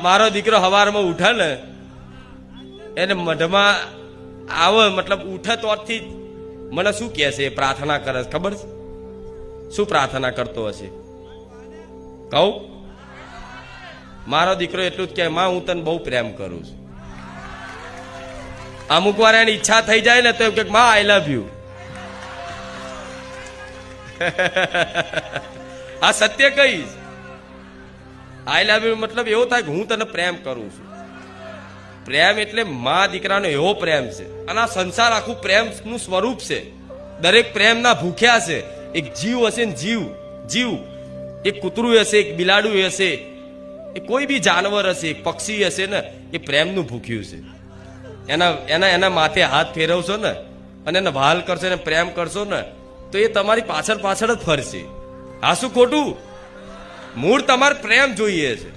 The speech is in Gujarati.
મારો દીકરો સવારમાં ઉઠે ને એને મઢમાં આવે, મતલબ ઉઠે તોથી મને શું કહે છે? પ્રાર્થના કરે છે, ખબર છે? શું પ્રાર્થના કરતો હશે કહું? મારો દીકરો એટલું જ કહે, માં હું તને બહુ પ્રેમ કરું છું. અમુક વાર એની ઈચ્છા થઈ જાય ને તો એમ કે માં આઈ લવ યુ. આ સત્ય કહીશ. આઈ લવ યુ મતલબ એવો થાય કે હું તને પ્રેમ કરું છું. પ્રેમ એટલે મા દીકરાનો એવો પ્રેમ છે, અને આ સંસાર આખું પ્રેમનું સ્વરૂપ છે. દરેક પ્રેમના ભૂખ્યા છે. એક જીવ હશે ને જીવ, એક કૂતરું હશે, એક બિલાડું હશે, એ કોઈ બી જાનવર હશે, એક પક્ષી હશે ને, એ પ્રેમનું ભૂખ્યું છે. એના માથે હાથ ફેરવશો ને અને એને વહાલ કરશો ને પ્રેમ કરશો ને તો એ તમારી પાછળ જ ફરશે. આ શું ખોટું? મૂળ તમારે પ્રેમ જોઈએ છે.